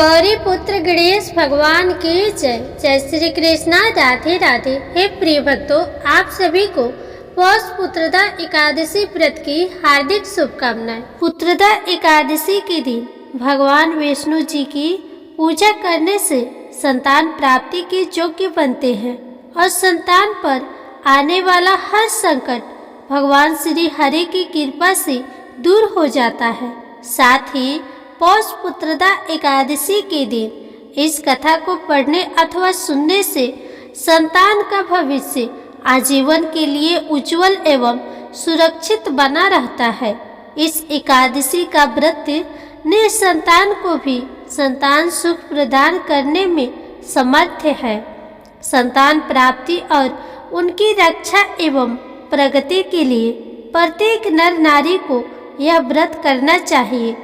गौरी पुत्र गणेश भगवान की जय। जय श्री कृष्णा, राधे राधे। हे प्रिय भक्तों, आप सभी को पौष पुत्रदा एकादशी व्रत की हार्दिक शुभकामनाएं। पुत्रदा एकादशी के दिन भगवान विष्णु जी की पूजा करने से संतान प्राप्ति के योग्य बनते हैं और संतान पर आने वाला हर संकट भगवान श्री हरि की कृपा से दूर हो जाता है। साथ ही पौष पुत्रदा एकादशी के दिन इस कथा को पढ़ने अथवा सुनने से संतान का भविष्य आजीवन के लिए उज्जवल एवं सुरक्षित बना रहता है। इस एकादशी का व्रत निसंतान को भी संतान सुख प्रदान करने में समर्थ है। संतान प्राप्ति और उनकी रक्षा एवं प्रगति के लिए प्रत्येक नर नारी को यह व्रत करना चाहिए।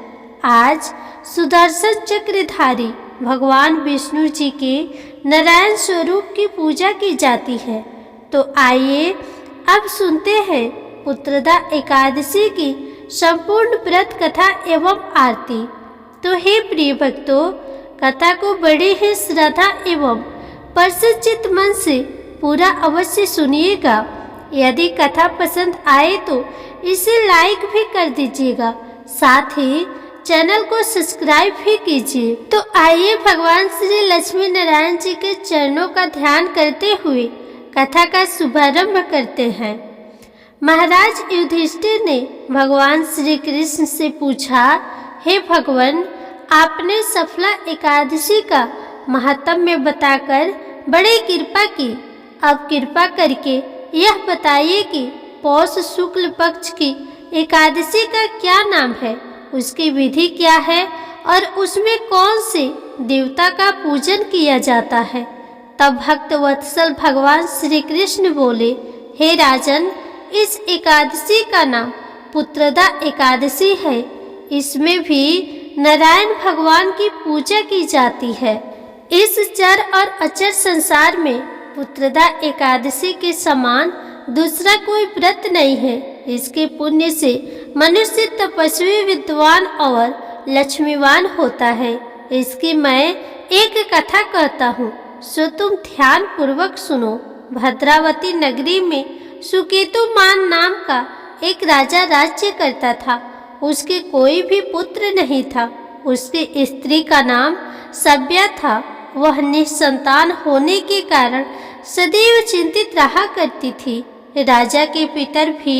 आज सुदर्शन चक्रधारी भगवान विष्णु जी के नारायण स्वरूप की पूजा की जाती है। तो आइए अब सुनते हैं पुत्रदा एकादशी की संपूर्ण व्रत कथा एवं आरती। तो हे प्रिय भक्तों, कथा को बड़े ही श्रद्धा एवं प्रसन्नचित्त मन से पूरा अवश्य सुनिएगा। यदि कथा पसंद आए तो इसे लाइक भी कर दीजिएगा, साथ ही चैनल को सब्सक्राइब भी कीजिए। तो आइए भगवान श्री लक्ष्मी नारायण जी के चरणों का ध्यान करते हुए कथा का शुभारंभ करते हैं। महाराज युधिष्ठिर ने भगवान श्री कृष्ण से पूछा, हे भगवान, आपने सफला एकादशी का महात्म्य बताकर बड़ी कृपा की। अब कृपा करके यह बताइए कि पौष शुक्ल पक्ष की एकादशी का क्या नाम है, उसकी विधि क्या है और उसमें कौन से देवता का पूजन किया जाता है। तब भक्त वत्सल भगवान श्री कृष्ण बोले, हे राजन, इस एकादशी का नाम पुत्रदा एकादशी है। इसमें भी नारायण भगवान की पूजा की जाती है। इस चर और अचर संसार में पुत्रदा एकादशी के समान दूसरा कोई व्रत नहीं है। इसके पुण्य से मनुष्य तपस्वी, विद्वान और लक्ष्मीवान होता है। इसकी मैं एक कथा कहता हूँ, सो तुम ध्यान पूर्वक सुनो। भद्रावती नगरी में सुकेतुमान नाम का एक राजा राज्य करता था। उसके कोई भी पुत्र नहीं था। उसकी स्त्री का नाम सभ्या था। वह निसंतान होने के कारण सदैव चिंतित रहा करती थी। राजा के पितर भी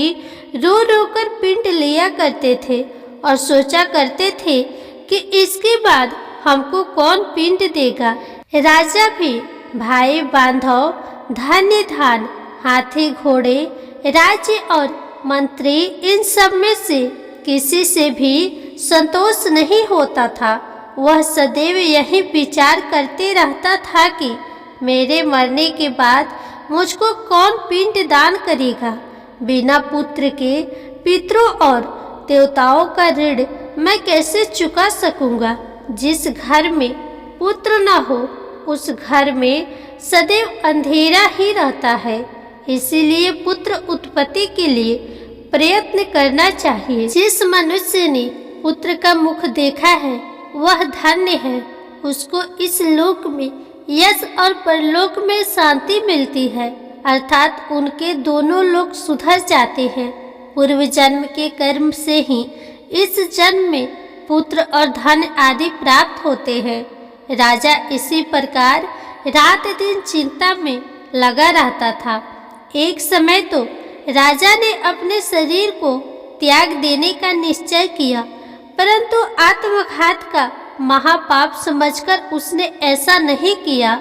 रो रो कर पिंड लिया करते थे और सोचा करते थे कि इसके बाद हमको कौन पिंड देगा। राजा भी भाई बांधव, धान्य धान, हाथी घोड़े, राज्य और मंत्री, इन सब में से किसी से भी संतोष नहीं होता था। वह सदैव यही विचार करते रहता था कि मेरे मरने के बाद मुझको कौन पिंड दान करेगा। बिना पुत्र के पितरों और देवताओं का ऋण मैं कैसे चुका सकूंगा। जिस घर में पुत्र न हो उस घर में सदैव अंधेरा ही रहता है। इसीलिए पुत्र उत्पत्ति के लिए प्रयत्न करना चाहिए। जिस मनुष्य ने पुत्र का मुख देखा है वह धन्य है। उसको इस लोक में यश और परलोक में शांति मिलती है, अर्थात उनके दोनों लोक सुधर जाते हैं। पूर्व जन्म के कर्म से ही इस जन्म में पुत्र और धन आदि प्राप्त होते हैं। राजा इसी प्रकार रात दिन चिंता में लगा रहता था। एक समय तो राजा ने अपने शरीर को त्याग देने का निश्चय किया, परंतु आत्मघात का महापाप समझकर उसने ऐसा नहीं किया।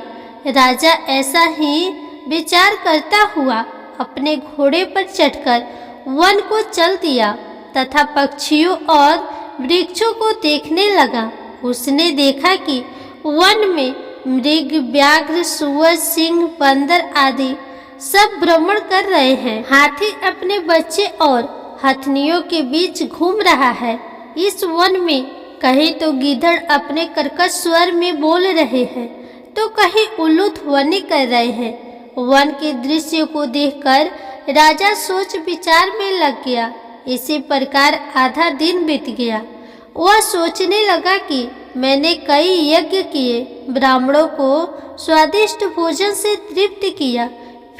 राजा ऐसा ही विचार करता हुआ अपने घोड़े पर चढ़कर वन को चल दिया तथा पक्षियों और वृक्षों को देखने लगा। उसने देखा कि वन में मृग, व्याघ्र, सुअर, सिंह, बंदर आदि सब भ्रमण कर रहे हैं। हाथी अपने बच्चे और हथनियों के बीच घूम रहा है। इस वन में कहीं तो गीदड़ अपने कर्कश स्वर में बोल रहे हैं, तो कहीं उल्लू ध्वनि कर रहे हैं। वन के दृश्य को देखकर राजा सोच विचार में लग गया। इसी प्रकार आधा दिन बीत गया। वह सोचने लगा कि मैंने कई यज्ञ किए, ब्राह्मणों को स्वादिष्ट भोजन से तृप्त किया,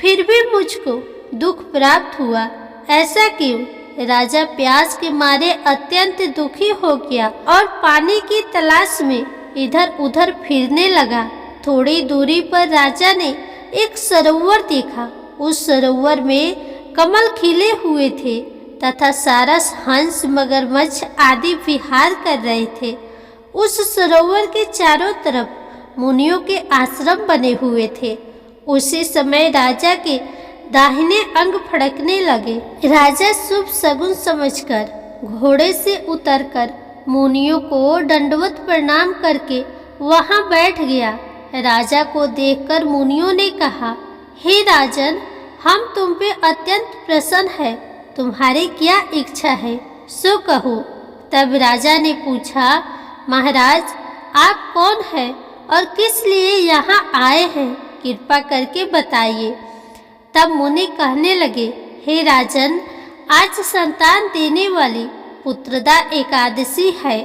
फिर भी मुझको दुख प्राप्त हुआ। ऐसा क्यों? राजा प्यास के मारे अत्यंत दुखी हो गया और पानी की तलाश में इधर उधर फिरने लगा। थोड़ी दूरी पर राजा ने एक सरोवर देखा। उस सरोवर में कमल खिले हुए थे तथा सारस, हंस, मगरमच्छ आदि विहार कर रहे थे। उस सरोवर के चारों तरफ मुनियों के आश्रम बने हुए थे। उसी समय राजा के दाहिने अंग फड़कने लगे। राजा शुभ शगुन समझकर घोड़े से उतरकर मुनियों को दंडवत प्रणाम करके वहां बैठ गया। राजा को देखकर मुनियों ने कहा, हे राजन, हम तुम पे अत्यंत प्रसन्न है। तुम्हारी क्या इच्छा है, सो कहो। तब राजा ने पूछा, महाराज, आप कौन हैं और किस लिए यहाँ आए हैं, कृपा करके बताइए। तब मुनि कहने लगे, हे राजन, आज संतान देने वाली पुत्रदा एकादशी है।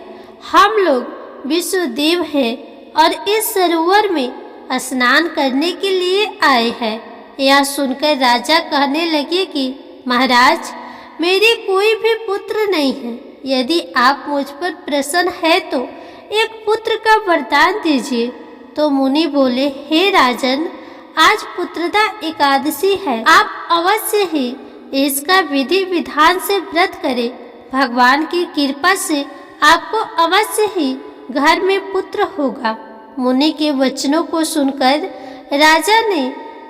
हम लोग विश्वदेव हैं और इस सरोवर में स्नान करने के लिए आए हैं। यह सुनकर राजा कहने लगे कि महाराज, मेरे कोई भी पुत्र नहीं है। यदि आप मुझ पर प्रसन्न है तो एक पुत्र का वरदान दीजिए। तो मुनि बोले, हे राजन, आज पुत्रदा एकादशी है। आप अवश्य ही इसका विधि विधान से व्रत करें। भगवान की कृपा से आपको अवश्य ही घर में पुत्र होगा। मुनि के वचनों को सुनकर राजा ने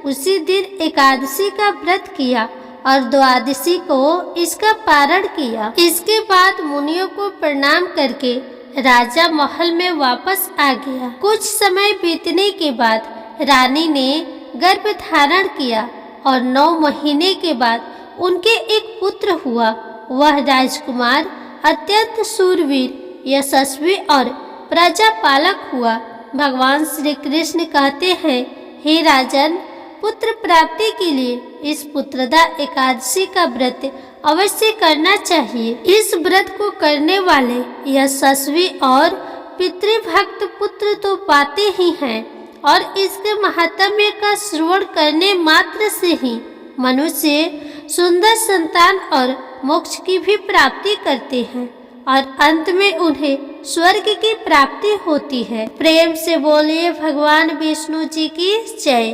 उसी दिन एकादशी का व्रत किया और द्वादशी को इसका पारण किया। इसके बाद मुनियों को प्रणाम करके राजा महल में वापस आ गया। कुछ समय बीतने के बाद रानी ने गर्भ धारण किया और 9 महीने के बाद उनके एक पुत्र हुआ। वह राजकुमार अत्यंत शूरवीर, यशस्वी और प्रजापालक हुआ। भगवान श्री कृष्ण कहते हैं, हे राजन, पुत्र प्राप्ति के लिए इस पुत्रदा एकादशी का व्रत अवश्य करना चाहिए। इस व्रत को करने वाले यशस्वी और पितृभक्त पुत्र तो पाते ही हैं और इसके महात्म्य का श्रवण करने मात्र से ही मनुष्य सुंदर संतान और मोक्ष की भी प्राप्ति करते हैं और अंत में उन्हें स्वर्ग की प्राप्ति होती है। प्रेम से बोलिए भगवान विष्णु जी की जय,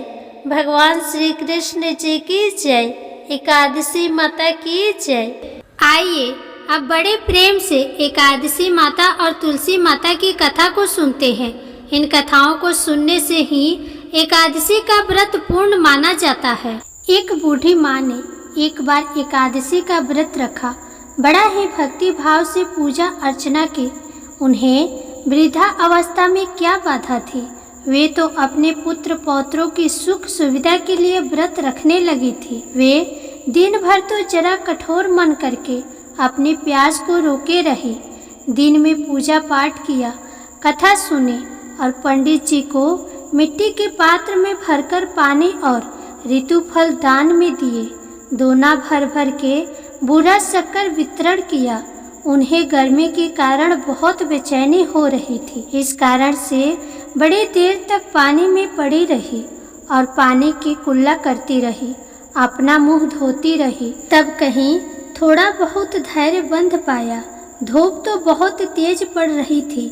भगवान श्री कृष्ण जी की जय, एकादशी माता की जय। आइए अब बड़े प्रेम से एकादशी माता और तुलसी माता की कथा को सुनते हैं। इन कथाओं को सुनने से ही एकादशी का व्रत पूर्ण माना जाता है। एक बूढ़ी माँ ने एक बार एकादशी का व्रत रखा। बड़ा ही भक्ति भाव से पूजा अर्चना की। उन्हें वृद्धा अवस्था में क्या बाधा थी। वे तो अपने पुत्र पौत्रों की सुख सुविधा के लिए व्रत रखने लगी थी। वे दिन भर तो जरा कठोर मन करके अपनी प्यास को रोके रही। दिन में पूजा पाठ किया, कथा सुनी और पंडित जी को मिट्टी के पात्र में भरकर पानी और ऋतुफल दान में दिए। दोना भर भर के बूढ़ा शक्कर वितरण किया। उन्हें गर्मी के कारण बहुत बेचैनी हो रही थी। इस कारण से बड़ी देर तक पानी में पड़ी रही और पानी की कुल्ला करती रही, अपना मुंह धोती रही। तब कहीं थोड़ा बहुत धैर्य बंध पाया। धूप तो बहुत तेज पड़ रही थी,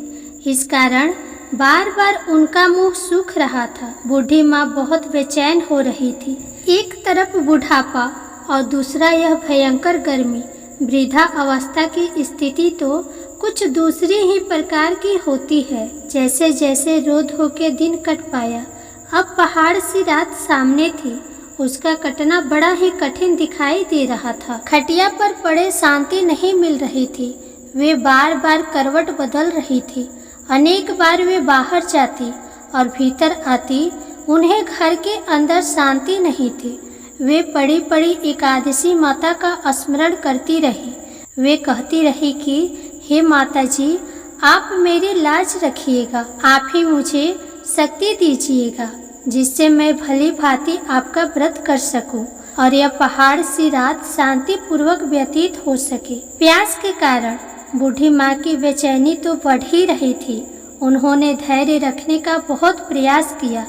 इस कारण बार बार उनका मुंह सूख रहा था। बूढ़ी माँ बहुत बेचैन हो रही थी। एक तरफ बुढ़ापा और दूसरा यह भयंकर गर्मी। वृद्धा अवस्था की स्थिति तो कुछ दूसरी ही प्रकार की होती है। जैसे जैसे रोध होके दिन कट पाया। अब पहाड़ सी रात सामने थी। उसका कटना बड़ा ही कठिन दिखाई दे रहा था। खटिया पर पड़े शांति नहीं मिल रही थी। वे बार बार करवट बदल रही थी। अनेक बार वे बाहर जाती और भीतर आती। उन्हें घर के अंदर शांति नहीं थी। वे पड़ी पड़ी एकादशी माता का स्मरण करती रही। वे कहती रही कि हे माता जी, आप मेरी लाज रखिएगा। आप ही मुझे शक्ति दीजिएगा जिससे मैं भली भांति आपका व्रत कर सकूं और यह पहाड़ सी रात शांति पूर्वक व्यतीत हो सके। प्यास के कारण बूढ़ी माँ की बेचैनी तो बढ़ ही रही थी। उन्होंने धैर्य रखने का बहुत प्रयास किया,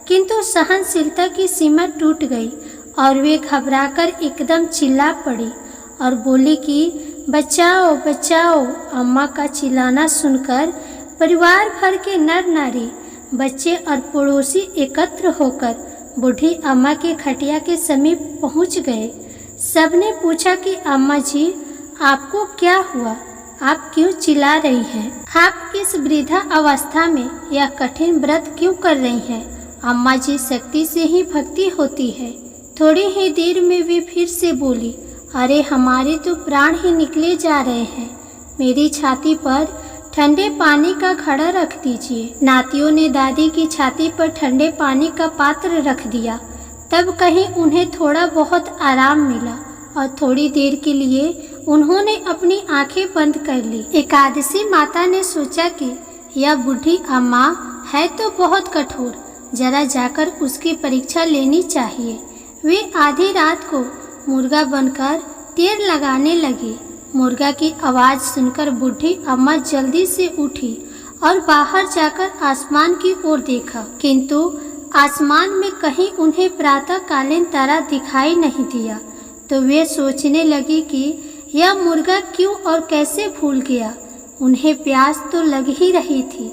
किंतु सहनशीलता की सीमा टूट गई और वे घबराकर एकदम चिल्ला पड़ी और बोली कि बचाओ बचाओ। अम्मा का चिल्लाना सुनकर परिवार भर के नर नारी, बच्चे और पड़ोसी एकत्र होकर बूढ़ी अम्मा के खटिया के समीप पहुंच गए। सबने पूछा कि अम्मा जी, आपको क्या हुआ? आप क्यों चिल्ला रही हैं? आप इस वृद्धा अवस्था में यह कठिन व्रत क्यों कर रही हैं? अम्मा जी, शक्ति से ही भक्ति होती है। थोड़ी ही देर में वे फिर से बोली, अरे हमारे तो प्राण ही निकले जा रहे हैं। मेरी छाती पर ठंडे पानी का घड़ा रख दीजिए। नातियों ने दादी की छाती पर ठंडे पानी का पात्र रख दिया। तब कहीं उन्हें थोड़ा बहुत आराम मिला और थोड़ी देर के लिए उन्होंने अपनी आंखें बंद कर ली। एकादशी माता ने सोचा कि यह बूढ़ी अम्मा है तो बहुत कठोर, जरा जाकर उसकी परीक्षा लेनी चाहिए। वे आधी रात को मुर्गा बनकर टेर लगाने लगी। मुर्गा की आवाज़ सुनकर बूढ़ी अम्मा जल्दी से उठी और बाहर जाकर आसमान की ओर देखा, किंतु आसमान में कहीं उन्हें प्रातःकालीन तारा दिखाई नहीं दिया। तो वे सोचने लगी कि यह मुर्गा क्यों और कैसे भूल गया। उन्हें प्यास तो लग ही रही थी।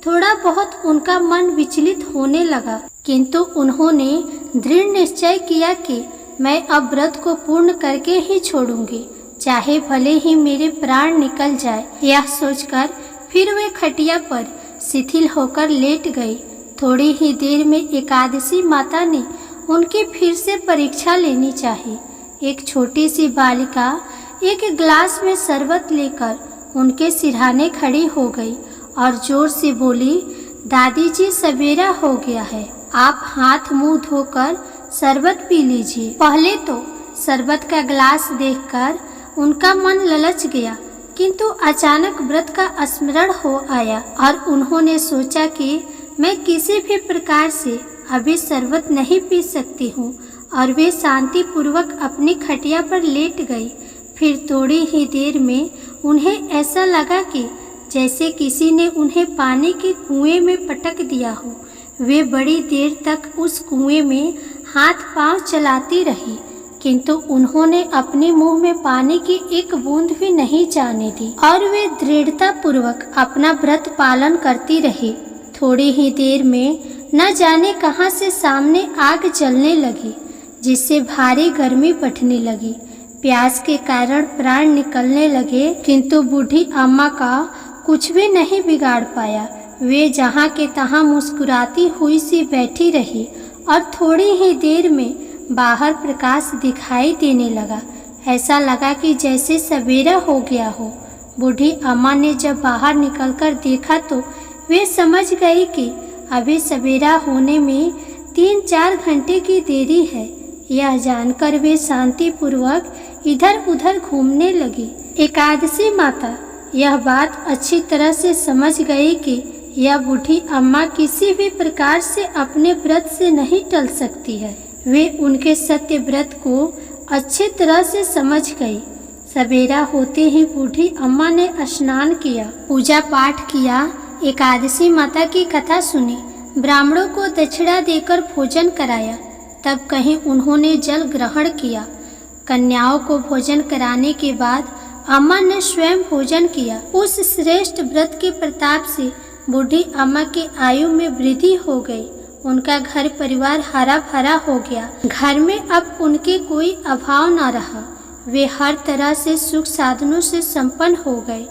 थोड़ा बहुत उनका मन विचलित होने लगा, किंतु उन्होंने दृढ़ निश्चय किया कि मैं अब व्रत को पूर्ण करके ही छोड़ूंगी, चाहे भले ही मेरे प्राण निकल जाए। यह सोचकर फिर वे खटिया पर शिथिल होकर लेट गई। थोड़ी ही देर में एकादशी माता ने उनकी फिर से परीक्षा लेनी चाहिए। एक छोटी सी बालिका एक गिलास में शरबत लेकर उनके सिरहाने खड़ी हो गई और जोर से बोली, दादी जी, सवेरा हो गया है, आप हाथ मुंह धोकर शरबत पी लीजिए। पहले तो शरबत का गिलास देखकर उनका मन ललच गया, किंतु अचानक व्रत का स्मरण हो आया और उन्होंने सोचा कि मैं किसी भी प्रकार से अभी शरबत नहीं पी सकती हूँ, और वे शांति पूर्वक अपनी खटिया पर लेट गई। फिर थोड़ी ही देर में उन्हें ऐसा लगा कि जैसे किसी ने उन्हें पानी के कुएं में पटक दिया हो। वे बड़ी देर तक उस कुएं में हाथ पांव चलाती रही, किंतु उन्होंने अपने मुंह में पानी की एक बूंद भी नहीं जाने दी और वे दृढ़ता पूर्वक अपना व्रत पालन करती रही। थोड़ी ही देर में न जाने कहां से सामने आग जलने लगी, जिससे भारी गर्मी बढ़ने लगी। प्यास के कारण प्राण निकलने लगे, किंतु बूढ़ी अम्मा का कुछ भी नहीं बिगाड़ पाया। वे जहाँ के तहाँ मुस्कुराती हुई सी बैठी रही और थोड़ी ही देर में बाहर प्रकाश दिखाई देने लगा। ऐसा लगा कि जैसे सवेरा हो गया हो। बूढ़ी अम्मा ने जब बाहर निकलकर देखा तो वे समझ गई कि अभी सवेरा होने में 3-4 घंटे की देरी है। यह जानकर वे शांतिपूर्वक इधर उधर घूमने लगी। एकादशी माता यह बात अच्छी तरह से समझ गई कि यह बूढ़ी अम्मा किसी भी प्रकार से अपने व्रत से नहीं टल सकती है। वे उनके सत्य व्रत को अच्छी तरह से समझ गई। सवेरा होते ही बूढ़ी अम्मा ने स्नान किया, पूजा पाठ किया, एकादशी माता की कथा सुनी, ब्राह्मणों को दक्षिणा देकर भोजन कराया। तब कहीं उन्होंने जल ग्रहण किया। कन्याओं को भोजन कराने के बाद अम्मा ने स्वयं भोजन किया। उस श्रेष्ठ व्रत के प्रताप से बूढ़ी अम्मा की आयु में वृद्धि हो गई। उनका घर परिवार हरा भरा हो गया। घर में अब उनके कोई अभाव न रहा। वे हर तरह से सुख साधनों से संपन्न हो गए।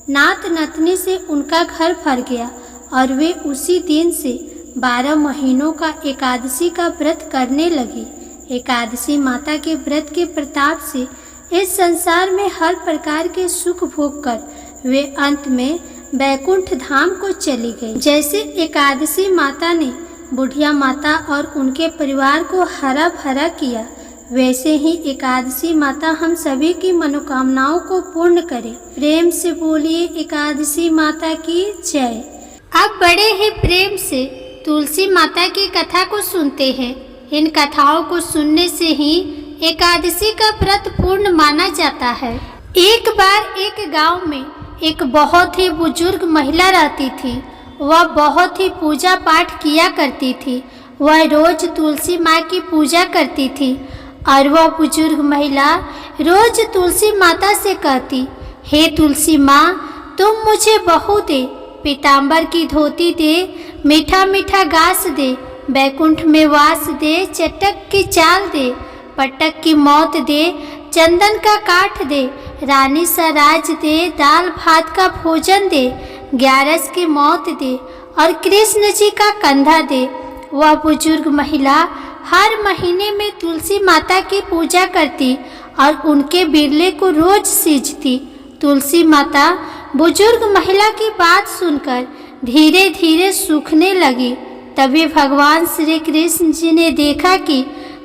नात नतनी से उनका घर भर गया और वे उसी दिन से 12 महीनों का एकादशी का व्रत करने लगी। एकादशी माता के व्रत के प्रताप से इस संसार में हर प्रकार के सुख भोग कर वे अंत में बैकुंठ धाम को चली गई। जैसे एकादशी माता ने बुढ़िया माता और उनके परिवार को हरा भरा किया, वैसे ही एकादशी माता हम सभी की मनोकामनाओं को पूर्ण करे। प्रेम से बोलिए एकादशी माता की जय। अब बड़े ही प्रेम से तुलसी माता की कथा को सुनते हैं। इन कथाओं को सुनने से ही एकादशी का व्रत पूर्ण माना जाता है। एक बार एक गांव में एक बहुत ही बुजुर्ग महिला रहती थी। वह बहुत ही पूजा पाठ किया करती थी। वह रोज तुलसी माँ की पूजा करती थी और वह बुजुर्ग महिला रोज तुलसी माता से कहती, हे तुलसी माँ, तुम मुझे बहू दे, पीताम्बर की धोती दे, मीठा मीठा घास दे, बैकुंठ में वास दे, चटक की चाल दे, पटक की मौत दे, चंदन का काठ दे, रानी सा राज दे, दाल भात का भोजन दे, ग्यारस की मौत दे और कृष्ण जी का कंधा दे। वह बुजुर्ग महिला हर महीने में तुलसी माता की पूजा करती और उनके बिरले को रोज सींचती। तुलसी माता बुजुर्ग महिला की बात सुनकर धीरे धीरे सूखने लगी। तभी भगवान श्री कृष्ण जी ने देखा कि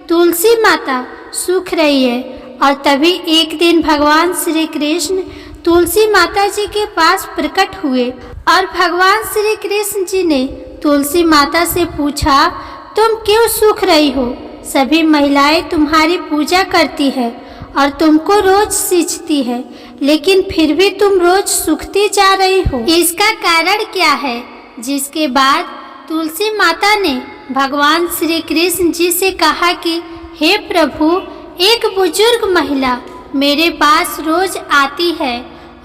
तुलसी माता सूख रही है और तभी एक दिन भगवान श्री कृष्ण तुलसी माता जी के पास प्रकट हुए और भगवान श्री कृष्ण जी ने तुलसी माता से पूछा, तुम क्यों सूख रही हो? सभी महिलाएं तुम्हारी पूजा करती है और तुमको रोज सींचती है, लेकिन फिर भी तुम रोज सूखती जा रही हो। इसका कारण क्या है? जिसके बाद तुलसी माता ने भगवान श्री कृष्ण जी से कहा कि हे प्रभु, एक बुजुर्ग महिला मेरे पास रोज आती है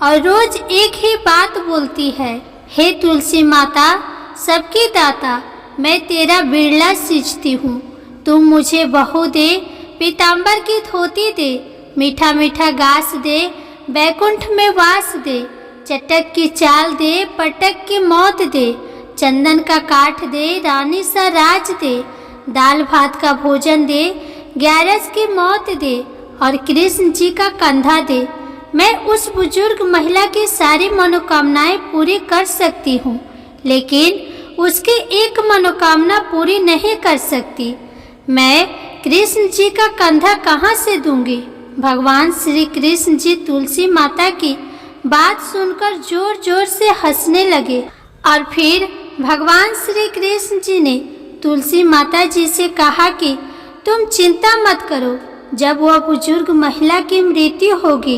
और रोज एक ही बात बोलती है, हे तुलसी माता, सबकी दाता, मैं तेरा बिरला सींचती हूँ, तुम मुझे बहू दे, पीताम्बर की धोती दे, मीठा मीठा घास दे, बैकुंठ में वास दे, चटक की चाल दे, पटक की मौत दे, चंदन का काठ दे, रानी सा राज दे, दाल भात का भोजन दे, ग्यारस की मौत दे और कृष्ण जी का कंधा दे। मैं उस बुजुर्ग महिला की सारी मनोकामनाएं पूरी कर सकती हूँ, लेकिन उसकी एक मनोकामना पूरी नहीं कर सकती। मैं कृष्ण जी का कंधा कहाँ से दूंगी? भगवान श्री कृष्ण जी तुलसी माता की बात सुनकर जोर जोर से हंसने लगे और फिर भगवान श्री कृष्ण जी ने तुलसी माता जी से कहा कि तुम चिंता मत करो, जब वह बुजुर्ग महिला की मृत्यु होगी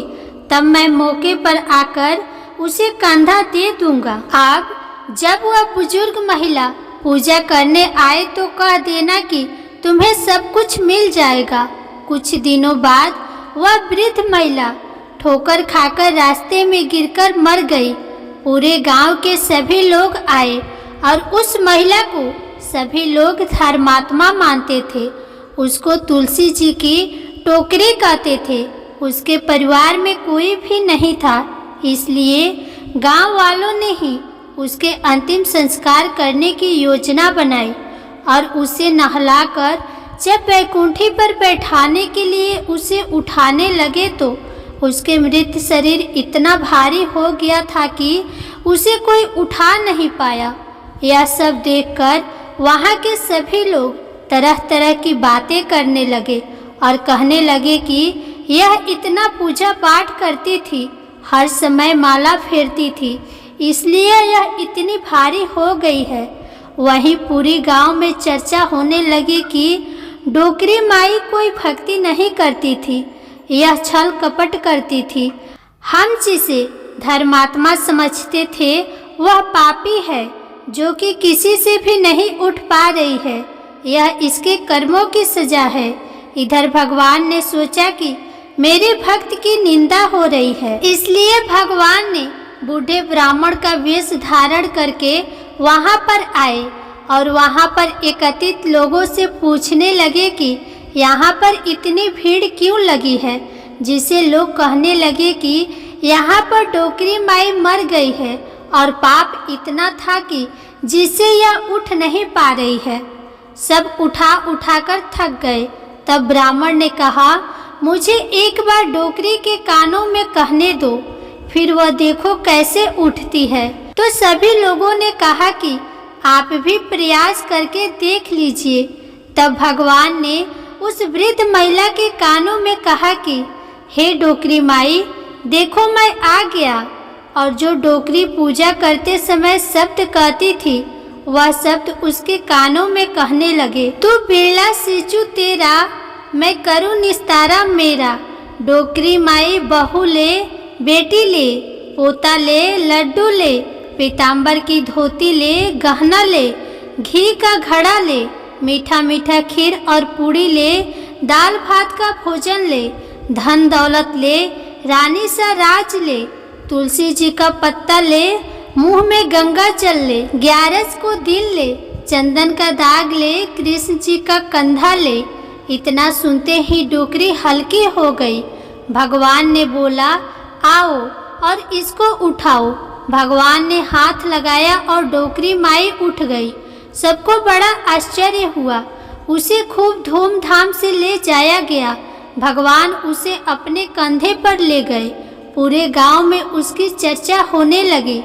तब मैं मौके पर आकर उसे कंधा दे दूंगा। अब जब वह बुजुर्ग महिला पूजा करने आए तो कह देना कि तुम्हें सब कुछ मिल जाएगा। कुछ दिनों बाद वह वृद्ध महिला ठोकर खाकर रास्ते में गिरकर मर गई। पूरे गांव के सभी लोग आए और उस महिला को सभी लोग धर्मात्मा मानते थे। उसको तुलसी जी की टोकरी कहते थे। उसके परिवार में कोई भी नहीं था, इसलिए गांव वालों ने ही उसके अंतिम संस्कार करने की योजना बनाई और उसे नहलाकर जब बैकुंठी पर बैठाने के लिए उसे उठाने लगे तो उसके मृत शरीर इतना भारी हो गया था कि उसे कोई उठा नहीं पाया। यह सब देखकर वहाँ के सभी लोग तरह तरह की बातें करने लगे और कहने लगे कि यह इतना पूजा पाठ करती थी, हर समय माला फेरती थी, इसलिए यह इतनी भारी हो गई है। वहीं पूरी गांव में चर्चा होने लगी कि डोकरी माई कोई भक्ति नहीं करती थी, यह छल कपट करती थी। हम जिसे धर्मात्मा समझते थे वह पापी है, जो कि किसी से भी नहीं उठ पा रही है। यह इसके कर्मों की सजा है। इधर भगवान ने सोचा कि मेरे भक्त की निंदा हो रही है, इसलिए भगवान ने बूढ़े ब्राह्मण का वेश धारण करके वहाँ पर आए और वहाँ पर एकत्रित लोगों से पूछने लगे कि यहाँ पर इतनी भीड़ क्यों लगी है, जिसे लोग कहने लगे कि यहाँ पर डोकरी माई मर गई है और पाप इतना था कि जिससे यह उठ नहीं पा रही है। सब उठा उठाकर थक गए। तब ब्राह्मण ने कहा, मुझे एक बार डोकरी के कानों में कहने दो, फिर वह देखो कैसे उठती है। तो सभी लोगों ने कहा कि आप भी प्रयास करके देख लीजिए। तब भगवान ने उस वृद्ध महिला के कानों में कहा कि हे डोकरी माई, देखो मैं आ गया। और जो डोकरी पूजा करते समय शब्द कहती थी वह शब्द उसके कानों में कहने लगे, तू बिरला सींचू तेरा, मैं करूँ निस्तारा मेरा। डोकरी माई बहू ले, बेटी ले, पोता ले, लड्डू ले, पीताम्बर की धोती ले, गहना ले, घी का घड़ा ले, मीठा मीठा खीर और पूड़ी ले, दाल भात का भोजन ले, धन दौलत ले, रानी सा राज ले, तुलसी जी का पत्ता ले, मुंह में गंगा जल ले, 11 को दिल ले, चंदन का दाग ले, कृष्ण जी का कंधा ले। इतना सुनते ही डोकरी हल्की हो गई। भगवान ने बोला, आओ और इसको उठाओ। भगवान ने हाथ लगाया और डोकरी माई उठ गई। सबको बड़ा आश्चर्य हुआ। उसे खूब धूमधाम से ले जाया गया। भगवान उसे अपने कंधे पर ले गए। पूरे गांव में उसकी चर्चा होने लगी,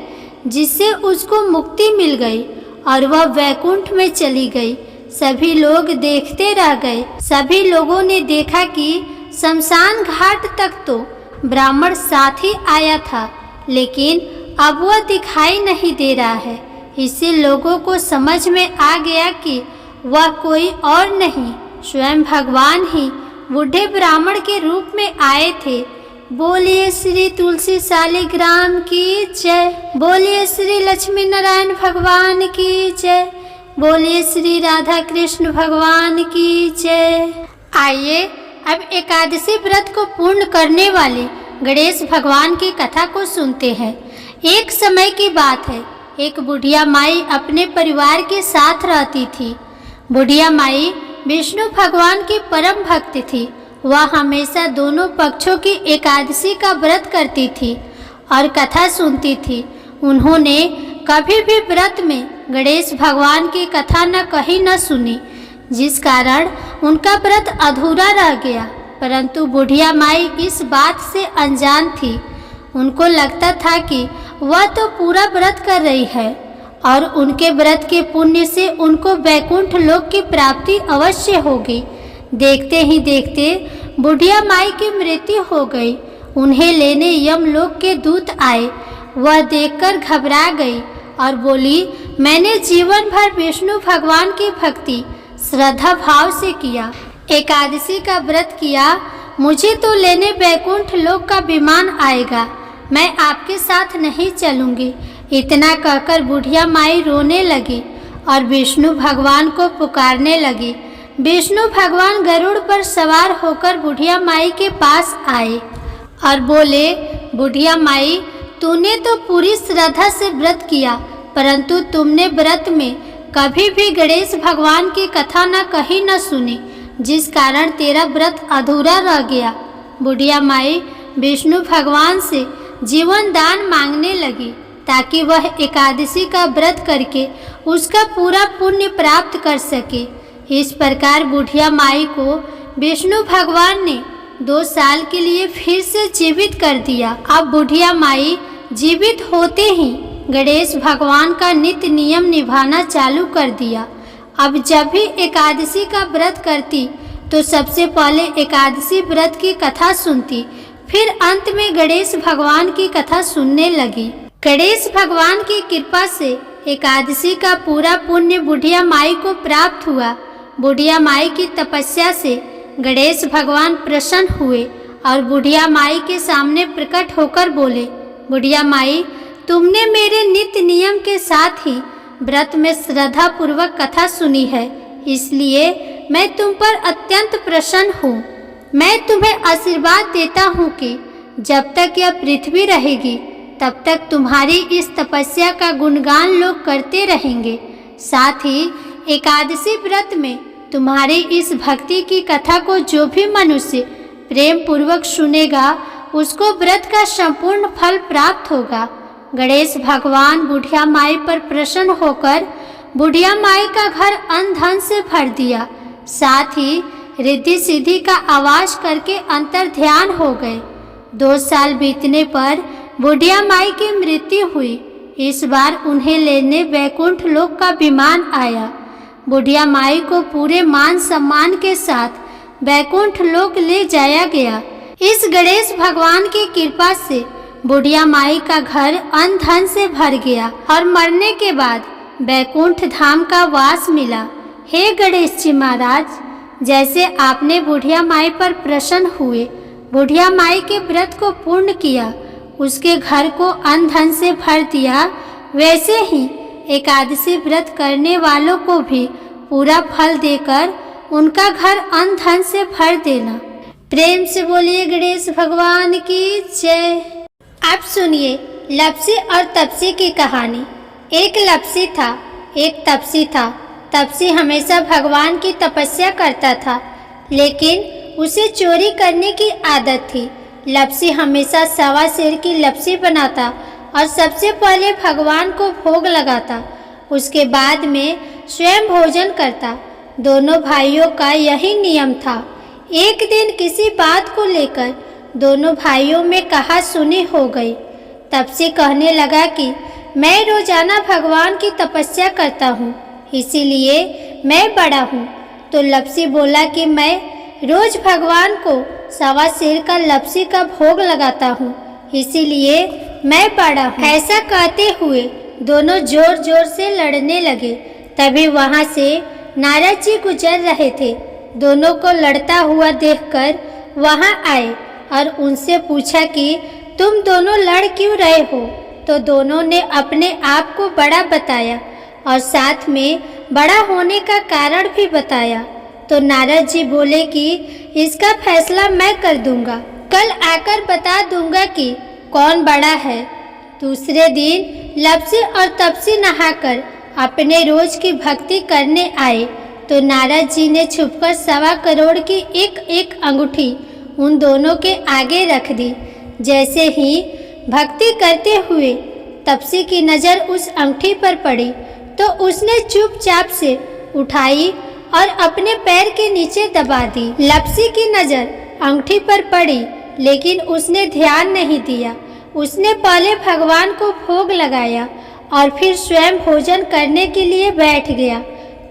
जिससे उसको मुक्ति मिल गई और वह वैकुंठ में चली गई। सभी लोग देखते रह गए। सभी लोगों ने देखा कि शमशान घाट तक तो ब्राह्मण साथ ही आया था, लेकिन अब वह दिखाई नहीं दे रहा है। इससे लोगों को समझ में आ गया कि वह कोई और नहीं, स्वयं भगवान ही बूढ़े ब्राह्मण के रूप में आए थे। बोलिए श्री तुलसी शालिग्राम की जय। बोलिए श्री लक्ष्मी नारायण भगवान की जय। बोलिए श्री राधा कृष्ण भगवान की जय। आइए अब एकादशी व्रत को पूर्ण करने वाले गणेश भगवान की कथा को सुनते हैं। एक समय की बात है, एक बुढ़िया माई अपने परिवार के साथ रहती थी। बुढ़िया माई विष्णु भगवान की परम भक्त थी। वह हमेशा दोनों पक्षों की एकादशी का व्रत करती थी और कथा सुनती थी। उन्होंने कभी भी व्रत में गणेश भगवान की कथा न कही न सुनी, जिस कारण उनका व्रत अधूरा रह गया। परंतु बुढ़िया माई इस बात से अनजान थी। उनको लगता था कि वह तो पूरा व्रत कर रही है और उनके व्रत के पुण्य से उनको वैकुंठ लोक की प्राप्ति अवश्य होगी। देखते ही देखते बुढ़िया माई की मृत्यु हो गई। उन्हें लेने यमलोक के दूत आए। वह देखकर घबरा गई और बोली, मैंने जीवन भर विष्णु भगवान की भक्ति श्रद्धा भाव से किया, एकादशी का व्रत किया, मुझे तो लेने वैकुंठ लोक का विमान आएगा, मैं आपके साथ नहीं चलूंगी। इतना कहकर बुढ़िया माई रोने लगी और विष्णु भगवान को पुकारने लगी। विष्णु भगवान गरुड़ पर सवार होकर बुढ़िया माई के पास आए और बोले, बुढ़िया माई, तूने तो पूरी श्रद्धा से व्रत किया, परंतु तुमने व्रत में कभी भी गणेश भगवान की कथा न कही न सुनी, जिस कारण तेरा व्रत अधूरा रह गया। बुढ़िया माई विष्णु भगवान से जीवन दान मांगने लगी ताकि वह एकादशी का व्रत करके उसका पूरा पुण्य प्राप्त कर सके। इस प्रकार बुढ़िया माई को विष्णु भगवान ने 2 साल के लिए फिर से जीवित कर दिया। अब बुढ़िया माई जीवित होते ही गणेश भगवान का नित्य नियम निभाना चालू कर दिया। अब जब भी एकादशी का व्रत करती तो सबसे पहले एकादशी व्रत की कथा सुनती, फिर अंत में गणेश भगवान की कथा सुनने लगी। गणेश भगवान की कृपा से एकादशी का पूरा पुण्य बुढ़िया माई को प्राप्त हुआ। बुढ़िया माई की तपस्या से गणेश भगवान प्रसन्न हुए और बुढ़िया माई के सामने प्रकट होकर बोले, बुढ़िया माई, तुमने मेरे नित्य नियम के साथ ही व्रत में श्रद्धा पूर्वक कथा सुनी है, इसलिए मैं तुम पर अत्यंत प्रसन्न हूँ। मैं तुम्हें आशीर्वाद देता हूँ कि जब तक यह पृथ्वी रहेगी तब तक तुम्हारी इस तपस्या का गुणगान लोग करते रहेंगे। साथ ही एकादशी व्रत में तुम्हारी इस भक्ति की कथा को जो भी मनुष्य प्रेम पूर्वक सुनेगा उसको व्रत का संपूर्ण फल प्राप्त होगा। गणेश भगवान बुढ़िया माई पर प्रसन्न होकर बुढ़िया माई का घर अन्न धन से भर दिया। साथ ही रिद्धि सिद्धि का आवास करके अंतर ध्यान हो गए। 2 साल बीतने पर बुढ़िया माई की मृत्यु हुई। इस बार उन्हें लेने वैकुंठ लोक का विमान आया। बुढ़िया माई को पूरे मान सम्मान के साथ वैकुंठ लोक ले जाया गया। इस गणेश भगवान की कृपा से बुढ़िया माई का घर अन्न धन से भर गया और मरने के बाद वैकुंठ धाम का वास मिला। हे गणेश जी महाराज, जैसे आपने बुढ़िया माई पर प्रसन्न हुए, बुढ़िया माई के व्रत को पूर्ण किया, उसके घर को अन्न धन से भर दिया, वैसे ही एकादशी व्रत करने वालों को भी पूरा फल देकर उनका घर अन्न धन से भर देना। प्रेम से बोलिए गणेश भगवान की जय। अब सुनिए लप्सी और तपसी की कहानी। एक लप्सी था, एक तपसी था। तपसी हमेशा भगवान की तपस्या करता था, लेकिन उसे चोरी करने की आदत थी। लप्सी हमेशा सवा सेर की लप्सी बनाता और सबसे पहले भगवान को भोग लगाता, उसके बाद में स्वयं भोजन करता। दोनों भाइयों का यही नियम था। एक दिन किसी बात को लेकर दोनों भाइयों में कहा सुनी हो गई। तपसी कहने लगा कि मैं रोजाना भगवान की तपस्या करता हूँ, इसीलिए मैं बड़ा हूँ। तो लप्सी बोला कि मैं रोज भगवान को सवा सेर का लप्सी का भोग लगाता हूँ, इसीलिए मैं बड़ा हूँ। ऐसा कहते हुए दोनों जोर जोर से लड़ने लगे। तभी वहाँ से नारद जी गुजर रहे थे। दोनों को लड़ता हुआ देखकर वहाँ आए और उनसे पूछा कि तुम दोनों लड़ क्यों रहे हो। तो दोनों ने अपने आप को बड़ा बताया और साथ में बड़ा होने का कारण भी बताया। तो नारद जी बोले कि इसका फैसला मैं कर दूंगा, कल आकर बता दूंगा कि कौन बड़ा है। दूसरे दिन लप्सी और तपसी नहाकर अपने रोज की भक्ति करने आए। तो नारद जी ने छुपकर 1.25 करोड़ की एक एक अंगूठी उन दोनों के आगे रख दी। जैसे ही भक्ति करते हुए तपसी की नज़र उस अंगूठी पर पड़ी तो उसने चुपचाप से उठाई और अपने पैर के नीचे दबा दी। लप्सी की नज़र अंगूठी पर पड़ी, लेकिन उसने ध्यान नहीं दिया। उसने पहले भगवान को भोग लगाया और फिर स्वयं भोजन करने के लिए बैठ गया।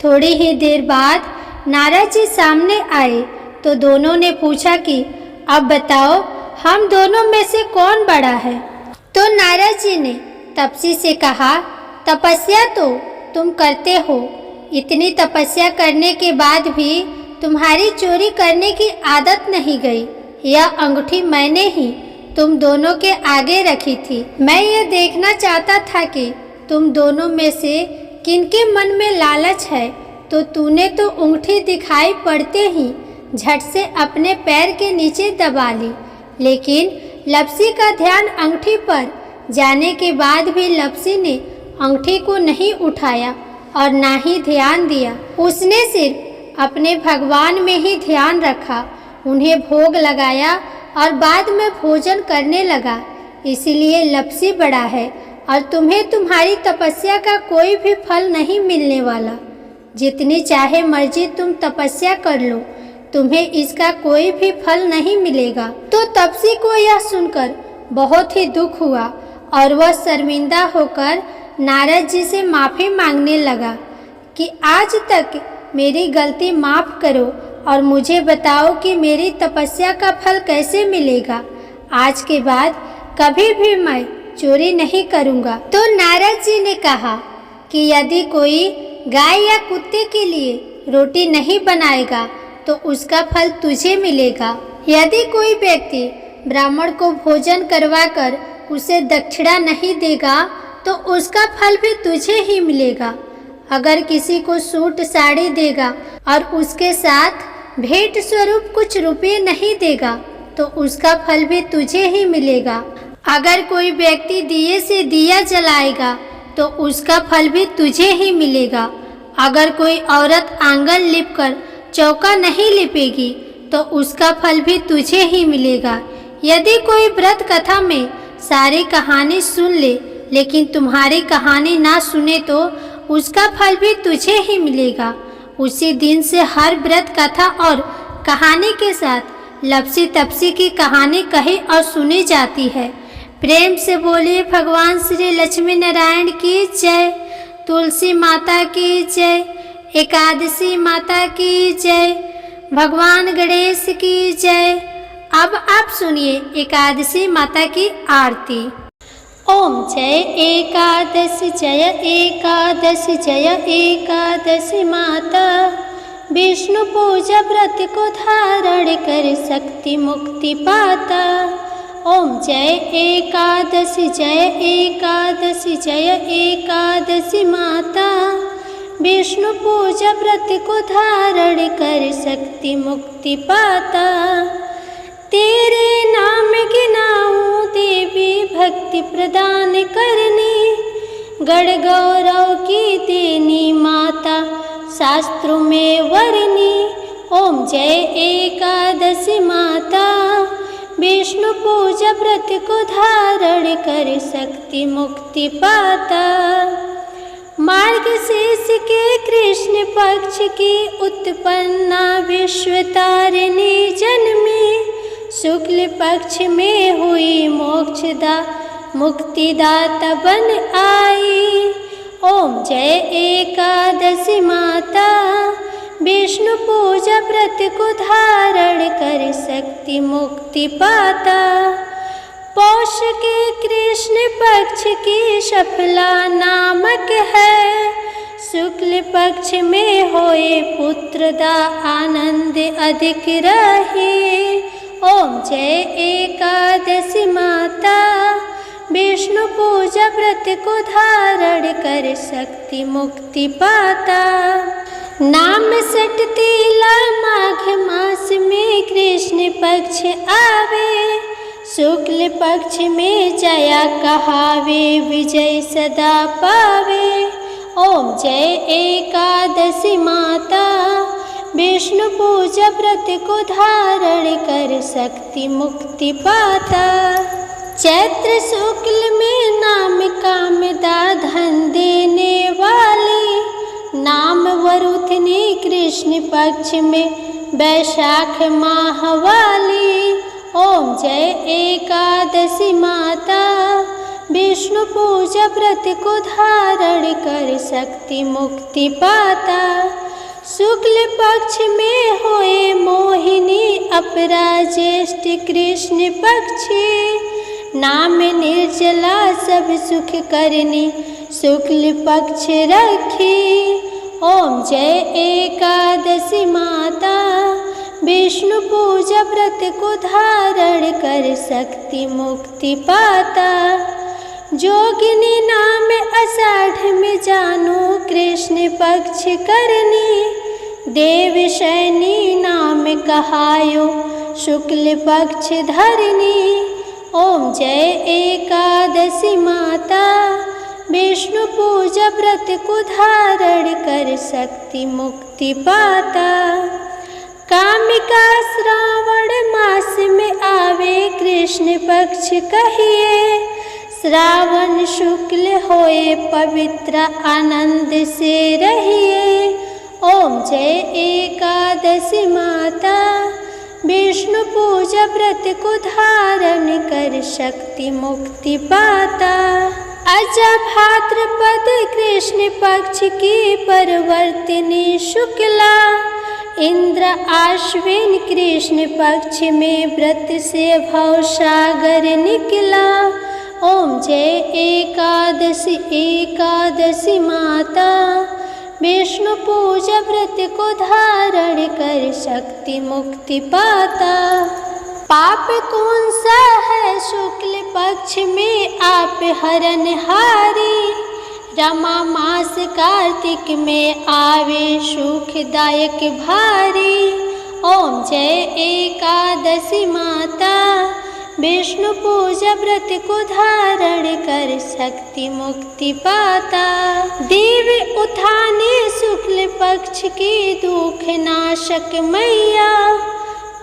थोड़ी ही देर बाद नारद जी सामने आए तो दोनों ने पूछा कि अब बताओ हम दोनों में से कौन बड़ा है। तो नारद जी ने तपसी से कहा, तपस्या तो तुम करते हो, इतनी तपस्या करने के बाद भी तुम्हारी चोरी करने की आदत नहीं गई। यह अंगूठी मैंने ही तुम दोनों के आगे रखी थी। मैं ये देखना चाहता था कि तुम दोनों में से किनके मन में लालच है। तो तूने तो अंगूठी दिखाई पड़ते ही झट से अपने पैर के नीचे दबा ली। लेकिन लप्सी का ध्यान अंगूठी पर जाने के बाद भी लप्सी ने अंगूठी को नहीं उठाया और ना ही ध्यान दिया। उसने सिर्फ अपने भगवान में ही ध्यान रखा, उन्हें भोग लगाया और बाद में भोजन करने लगा। इसीलिए लप्सी बड़ा है और तुम्हें तुम्हारी तपस्या का कोई भी फल नहीं मिलने वाला। जितनी चाहे मर्जी तुम तपस्या कर लो, तुम्हें इसका कोई भी फल नहीं मिलेगा। तो तपसी को यह सुनकर बहुत ही दुख हुआ और वह शर्मिंदा होकर नारद जी से माफ़ी मांगने लगा कि आज तक मेरी गलती माफ़ करो और मुझे बताओ कि मेरी तपस्या का फल कैसे मिलेगा। आज के बाद कभी भी मैं चोरी नहीं करूँगा। तो नारद जी ने कहा कि यदि कोई गाय या कुत्ते के लिए रोटी नहीं बनाएगा तो उसका फल तुझे मिलेगा। यदि कोई व्यक्ति ब्राह्मण को भोजन करवाकर उसे दक्षिणा नहीं देगा तो उसका फल भी तुझे ही मिलेगा। अगर किसी को सूट साड़ी देगा और उसके साथ भेंट स्वरूप कुछ रुपये नहीं देगा तो उसका फल भी तुझे ही मिलेगा। अगर कोई व्यक्ति दिए से दिया जलाएगा तो उसका फल भी तुझे ही मिलेगा। अगर कोई औरत आंगन लिपकर चौका नहीं लिपेगी तो उसका फल भी तुझे ही मिलेगा। यदि कोई व्रत कथा में सारी कहानी सुन ले लेकिन तुम्हारी कहानी ना सुने तो उसका फल भी तुझे ही मिलेगा। उसी दिन से हर व्रत कथा और कहानी के साथ लप्सी तपसी की कहानी कही और सुनी जाती है। प्रेम से बोलिए भगवान श्री लक्ष्मी नारायण की जय, तुलसी माता की जय, एकादशी माता की जय, भगवान गणेश की जय। अब आप सुनिए एकादशी माता की आरती। ओम जय एकादशी जय एकादशी जय एकादशी माता, विष्णु पूजा व्रत को धारण कर शक्ति मुक्ति पाता। ओम जय एकादशी जय एकादशी जय एकादशी माता। विष्णु पूजा व्रत को धारण कर शक्ति मुक्ति पाता। तेरे नाम गिनाऊं देवी भक्ति प्रदान करनी। गण गौरव की देनी माता शास्त्रों में वर्णी। ओम जय एकादशी माता। विष्णु पूजा व्रत को धारण कर शक्ति मुक्ति पाता। मार्गशीर्ष के कृष्ण पक्ष की उत्पन्ना विश्व तारिणी जन्मी। शुक्ल पक्ष में हुई मोक्षदा मुक्तिदाता बन आई। ओम जय एकादशी माता। विष्णु पूजा व्रत को धारण कर शक्ति मुक्ति पाता। पौष के कृष्ण पक्ष की शफला नामक है। शुक्ल पक्ष में होए पुत्रदा आनंद अधिक रहे। ओम जय एकादशी माता। विष्णु पूजा व्रत को धारण कर शक्ति मुक्ति पाता। नाम सटतीला माघ मास में कृष्ण पक्ष आवे। शुक्ल पक्ष में जया कहावे विजय सदा पावे। ओम जय एकादशी माता। विष्णु पूजा व्रत को धारण कर शक्ति मुक्ति पाता। चैत्र शुक्ल में नाम कामदा धन देने वाली। नाम वरुथनी कृष्ण पक्ष में वैशाख माह वाली। ओम जय एकादशी माता। विष्णु पूजा व्रत को धारण कर शक्ति मुक्ति पाता। शुक्ल पक्ष में होए मोहिनी अपरा ज्येष्ठ कृष्ण पक्षी। नाम निर्जला सब सुख करनी शुक्ल पक्ष रखी। ओम जय एकादशी माता। विष्णु पूजा व्रत को धारण कर शक्ति मुक्ति पाता। जोगिनी नाम आषाढ़ में जानो कृष्ण पक्ष करनी। देव शैनी नाम कहायो शुक्ल पक्ष धरनी। ओम जय एकादशी माता। विष्णु पूजा व्रत को धारण कर शक्ति मुक्ति पाता। कामिका श्रावण मास में आवे कृष्ण पक्ष कहिए। श्रावण शुक्ल होए पवित्र आनंद से रहिए। ओम जय एकादशी माता। विष्णु पूजा व्रत को धारण कर शक्ति मुक्ति पाता। अजा भाद्रपद कृष्ण पक्ष की परिवर्तिनी शुक्ला। इंद्र आश्विन कृष्ण पक्ष में व्रत से भवसागर निकला। ओम जय एकादशी एकादशी माता। विष्णु पूजा व्रत को धारण कर शक्ति मुक्ति पाता। पाप कौन सा है शुक्ल पक्ष में आप हरनहारी। रमा मास कार्तिक में आवे सुखदायक भारी। ओम जय एकादशी माता। विष्णु पूजा व्रत को धारण कर शक्ति मुक्ति पाता। देव उठाने शुक्ल पक्ष की दुख नाशक मैया।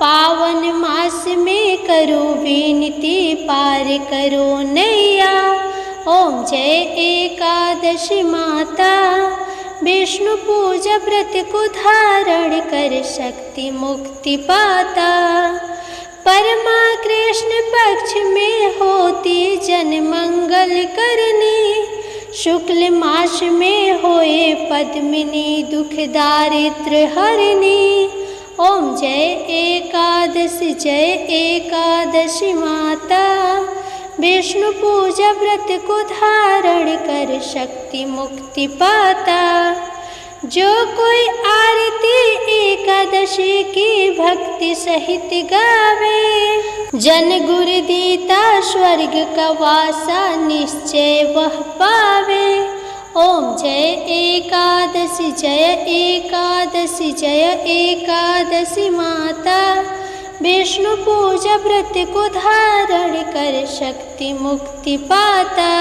पावन मास में करो विनती पार करो नैया। ओम जय एकादशी माता। विष्णु पूजा व्रत को धारण कर शक्ति मुक्ति पाता। परमा कृष्ण पक्ष में होती जन मंगल करनी। शुक्ल मास में होए पद्मिनी दुख दारिद्र हरनी। ओम जय एकादशी माता। विष्णु पूजा व्रत को धारण कर शक्ति मुक्ति पाता। जो कोई आरती एकादशी की भक्ति सहित गावे, जन गुरु दीता स्वर्ग का वासा निश्चय वह पावे। ओम जय एकादशी जय एकादशी जय एकादशी माता, विष्णु पूजा व्रत को धारण कर शक्ति मुक्ति पाता।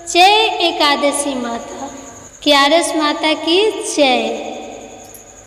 जय एकादशी माता, क्यारस माता की जय।